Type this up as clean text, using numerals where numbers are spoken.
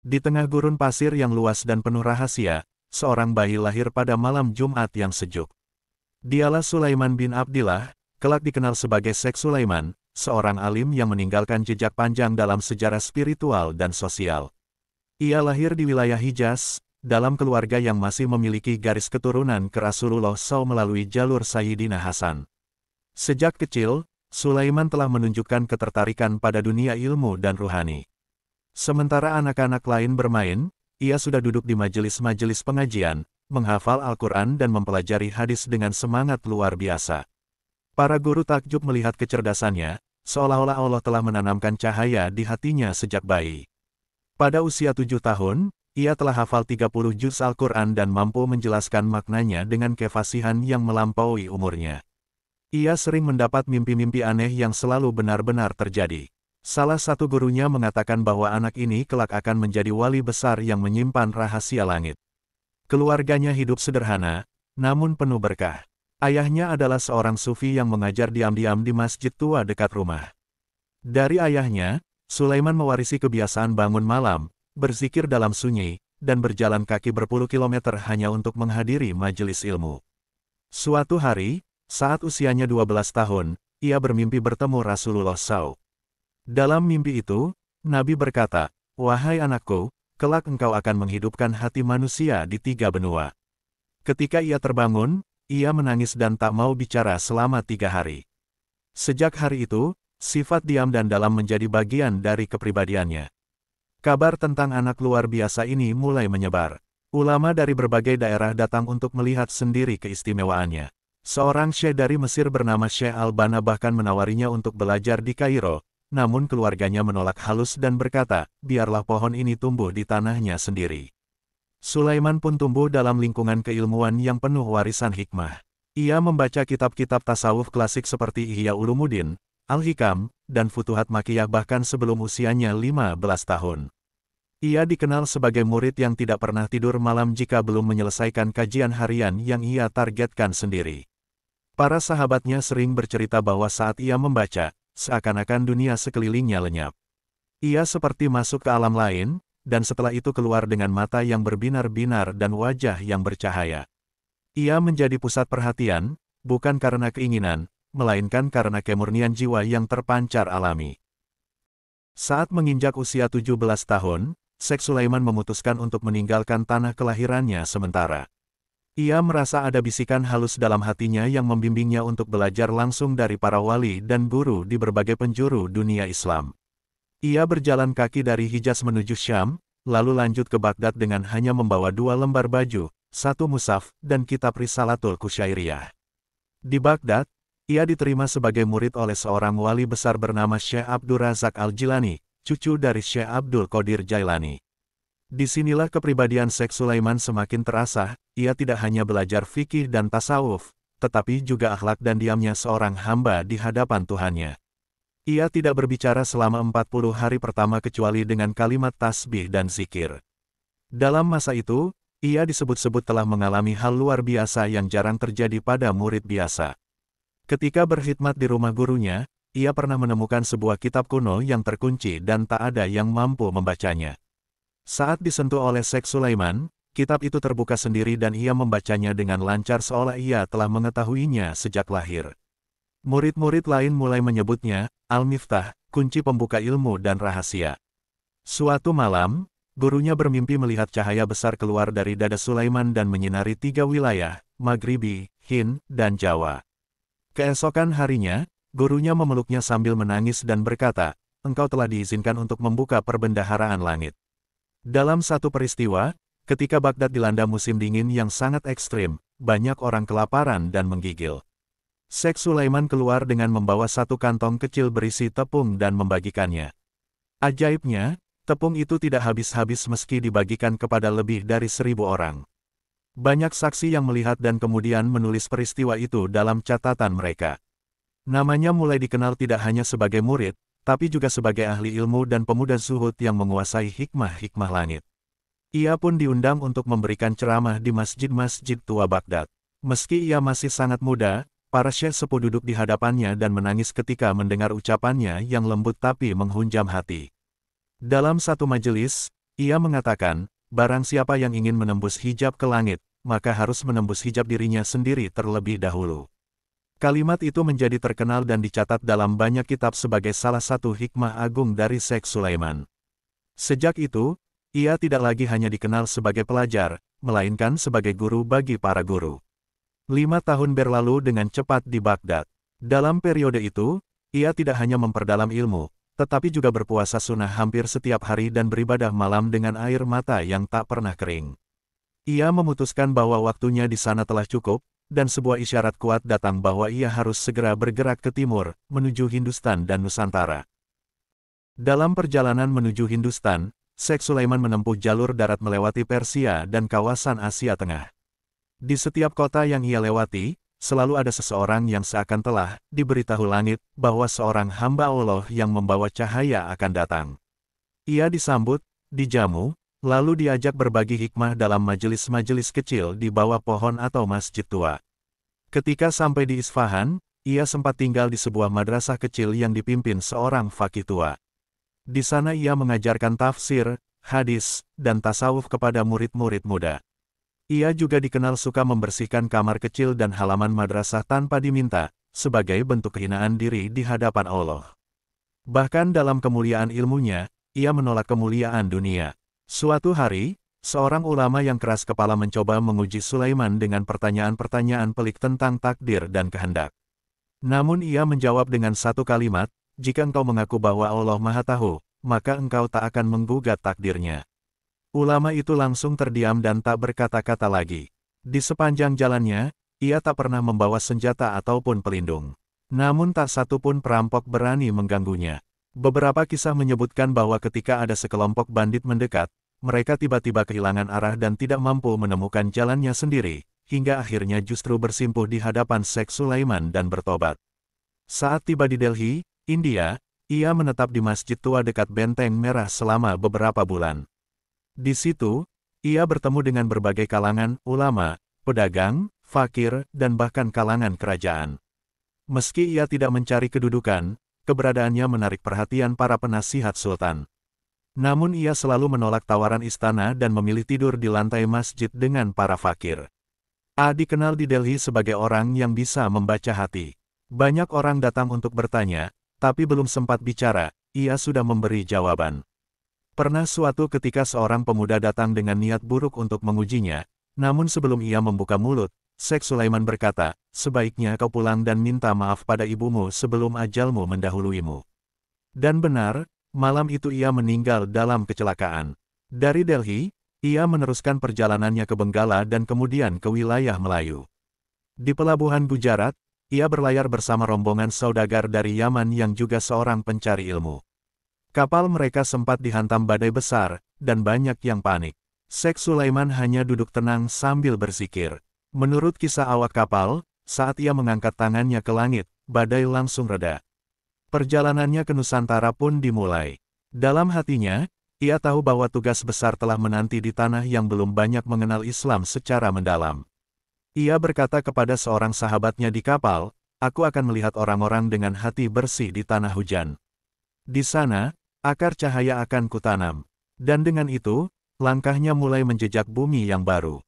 Di tengah gurun pasir yang luas dan penuh rahasia, seorang bayi lahir pada malam Jumat yang sejuk. Dialah Sulaiman bin Abdillah, kelak dikenal sebagai Syekh Sulaiman, seorang alim yang meninggalkan jejak panjang dalam sejarah spiritual dan sosial. Ia lahir di wilayah Hijaz, dalam keluarga yang masih memiliki garis keturunan ke Rasulullah SAW melalui jalur Sayyidina Hasan. Sejak kecil, Sulaiman telah menunjukkan ketertarikan pada dunia ilmu dan ruhani. Sementara anak-anak lain bermain, ia sudah duduk di majelis-majelis pengajian, menghafal Al-Quran dan mempelajari hadis dengan semangat luar biasa. Para guru takjub melihat kecerdasannya, seolah-olah Allah telah menanamkan cahaya di hatinya sejak bayi. Pada usia 7 tahun, ia telah hafal 30 juz Al-Quran dan mampu menjelaskan maknanya dengan kefasihan yang melampaui umurnya. Ia sering mendapat mimpi-mimpi aneh yang selalu benar-benar terjadi. Salah satu gurunya mengatakan bahwa anak ini kelak akan menjadi wali besar yang menyimpan rahasia langit. Keluarganya hidup sederhana, namun penuh berkah. Ayahnya adalah seorang sufi yang mengajar diam-diam di masjid tua dekat rumah. Dari ayahnya, Sulaiman mewarisi kebiasaan bangun malam, berzikir dalam sunyi, dan berjalan kaki berpuluh kilometer hanya untuk menghadiri majelis ilmu. Suatu hari, saat usianya 12 tahun, ia bermimpi bertemu Rasulullah SAW. Dalam mimpi itu, Nabi berkata, "Wahai anakku, kelak engkau akan menghidupkan hati manusia di 3 benua." Ketika ia terbangun, ia menangis dan tak mau bicara selama 3 hari. Sejak hari itu, sifat diam dan dalam menjadi bagian dari kepribadiannya. Kabar tentang anak luar biasa ini mulai menyebar. Ulama dari berbagai daerah datang untuk melihat sendiri keistimewaannya. Seorang syekh dari Mesir bernama Syekh Al-Bana bahkan menawarinya untuk belajar di Kairo, namun keluarganya menolak halus dan berkata, biarlah pohon ini tumbuh di tanahnya sendiri. Sulaiman pun tumbuh dalam lingkungan keilmuan yang penuh warisan hikmah. Ia membaca kitab-kitab tasawuf klasik seperti Ihya Ulumuddin, Al-Hikam, dan Futuhat Makkiyah bahkan sebelum usianya 15 tahun. Ia dikenal sebagai murid yang tidak pernah tidur malam jika belum menyelesaikan kajian harian yang ia targetkan sendiri. Para sahabatnya sering bercerita bahwa saat ia membaca, seakan-akan dunia sekelilingnya lenyap. Ia seperti masuk ke alam lain, dan setelah itu keluar dengan mata yang berbinar-binar dan wajah yang bercahaya. Ia menjadi pusat perhatian, bukan karena keinginan, melainkan karena kemurnian jiwa yang terpancar alami. Saat menginjak usia 17 tahun, Syekh Sulaiman memutuskan untuk meninggalkan tanah kelahirannya sementara. Ia merasa ada bisikan halus dalam hatinya yang membimbingnya untuk belajar langsung dari para wali dan guru di berbagai penjuru dunia Islam. Ia berjalan kaki dari Hijaz menuju Syam, lalu lanjut ke Baghdad dengan hanya membawa 2 lembar baju, 1 mushaf, dan kitab Risalatul Kusyairiyah. Di Baghdad, ia diterima sebagai murid oleh seorang wali besar bernama Syekh Abdur Razak Al-Jilani, cucu dari Syekh Abdul Qadir Jailani. Disinilah kepribadian Syekh Sulaiman semakin terasah, ia tidak hanya belajar fikih dan tasawuf, tetapi juga akhlak dan diamnya seorang hamba di hadapan Tuhannya. Ia tidak berbicara selama 40 hari pertama kecuali dengan kalimat tasbih dan zikir. Dalam masa itu, ia disebut-sebut telah mengalami hal luar biasa yang jarang terjadi pada murid biasa. Ketika berkhidmat di rumah gurunya, ia pernah menemukan sebuah kitab kuno yang terkunci dan tak ada yang mampu membacanya. Saat disentuh oleh Syekh Sulaiman, kitab itu terbuka sendiri dan ia membacanya dengan lancar seolah ia telah mengetahuinya sejak lahir. Murid-murid lain mulai menyebutnya, Al-Miftah, kunci pembuka ilmu dan rahasia. Suatu malam, gurunya bermimpi melihat cahaya besar keluar dari dada Sulaiman dan menyinari 3 wilayah, Maghribi, Hind, dan Jawa. Keesokan harinya, gurunya memeluknya sambil menangis dan berkata, engkau telah diizinkan untuk membuka perbendaharaan langit. Dalam satu peristiwa, ketika Baghdad dilanda musim dingin yang sangat ekstrim, banyak orang kelaparan dan menggigil. Syekh Sulaiman keluar dengan membawa 1 kantong kecil berisi tepung dan membagikannya. Ajaibnya, tepung itu tidak habis-habis meski dibagikan kepada lebih dari 1000 orang. Banyak saksi yang melihat dan kemudian menulis peristiwa itu dalam catatan mereka. Namanya mulai dikenal tidak hanya sebagai murid, tapi juga sebagai ahli ilmu dan pemuda zuhud yang menguasai hikmah-hikmah langit. Ia pun diundang untuk memberikan ceramah di masjid-masjid tua Baghdad. Meski ia masih sangat muda, para syekh sepuh duduk di hadapannya dan menangis ketika mendengar ucapannya yang lembut tapi menghunjam hati. Dalam satu majelis, Ia mengatakan, barang siapa yang ingin menembus hijab ke langit, maka harus menembus hijab dirinya sendiri terlebih dahulu. Kalimat itu menjadi terkenal dan dicatat dalam banyak kitab sebagai salah satu hikmah agung dari Syekh Sulaiman. Sejak itu, ia tidak lagi hanya dikenal sebagai pelajar, melainkan sebagai guru bagi para guru. 5 tahun berlalu dengan cepat di Baghdad. Dalam periode itu, ia tidak hanya memperdalam ilmu, tetapi juga berpuasa sunnah hampir setiap hari dan beribadah malam dengan air mata yang tak pernah kering. Ia memutuskan bahwa waktunya di sana telah cukup, dan sebuah isyarat kuat datang bahwa ia harus segera bergerak ke timur, menuju Hindustan dan Nusantara. Dalam perjalanan menuju Hindustan, Syekh Sulaiman menempuh jalur darat melewati Persia dan kawasan Asia Tengah. Di setiap kota yang ia lewati, selalu ada seseorang yang seakan telah diberitahu langit bahwa seorang hamba Allah yang membawa cahaya akan datang. Ia disambut, dijamu, lalu diajak berbagi hikmah dalam majelis-majelis kecil di bawah pohon atau masjid tua. Ketika sampai di Isfahan, ia sempat tinggal di sebuah madrasah kecil yang dipimpin seorang faqih tua. Di sana ia mengajarkan tafsir, hadis, dan tasawuf kepada murid-murid muda. Ia juga dikenal suka membersihkan kamar kecil dan halaman madrasah tanpa diminta, sebagai bentuk kehinaan diri di hadapan Allah. Bahkan dalam kemuliaan ilmunya, ia menolak kemuliaan dunia. Suatu hari, seorang ulama yang keras kepala mencoba menguji Sulaiman dengan pertanyaan-pertanyaan pelik tentang takdir dan kehendak. Namun ia menjawab dengan satu kalimat, jika engkau mengaku bahwa Allah Maha Tahu, maka engkau tak akan menggugat takdirnya. Ulama itu langsung terdiam dan tak berkata-kata lagi. Di sepanjang jalannya, ia tak pernah membawa senjata ataupun pelindung. Namun tak satu pun perampok berani mengganggunya. Beberapa kisah menyebutkan bahwa ketika ada sekelompok bandit mendekat, mereka tiba-tiba kehilangan arah dan tidak mampu menemukan jalannya sendiri, hingga akhirnya justru bersimpuh di hadapan Syekh Sulaiman dan bertobat. Saat tiba di Delhi, India, ia menetap di masjid tua dekat Benteng Merah selama beberapa bulan. Di situ, ia bertemu dengan berbagai kalangan, ulama, pedagang, fakir, dan bahkan kalangan kerajaan. Meski ia tidak mencari kedudukan, keberadaannya menarik perhatian para penasihat sultan. Namun ia selalu menolak tawaran istana dan memilih tidur di lantai masjid dengan para fakir. A dikenal di Delhi sebagai orang yang bisa membaca hati. Banyak orang datang untuk bertanya, tapi belum sempat bicara, ia sudah memberi jawaban. Pernah suatu ketika seorang pemuda datang dengan niat buruk untuk mengujinya, namun sebelum ia membuka mulut, Syekh Sulaiman berkata, sebaiknya kau pulang dan minta maaf pada ibumu sebelum ajalmu mendahuluimu. Dan benar, malam itu ia meninggal dalam kecelakaan. Dari Delhi, ia meneruskan perjalanannya ke Benggala dan kemudian ke wilayah Melayu. Di pelabuhan Gujarat, ia berlayar bersama rombongan saudagar dari Yaman yang juga seorang pencari ilmu. Kapal mereka sempat dihantam badai besar, dan banyak yang panik. Syekh Sulaiman hanya duduk tenang sambil berzikir. Menurut kisah awak kapal, saat ia mengangkat tangannya ke langit, badai langsung reda. Perjalanannya ke Nusantara pun dimulai. Dalam hatinya, ia tahu bahwa tugas besar telah menanti di tanah yang belum banyak mengenal Islam secara mendalam. Ia berkata kepada seorang sahabatnya di kapal, aku akan melihat orang-orang dengan hati bersih di tanah hujan. Di sana, akar cahaya akan kutanam. Dan dengan itu, langkahnya mulai menjejak bumi yang baru.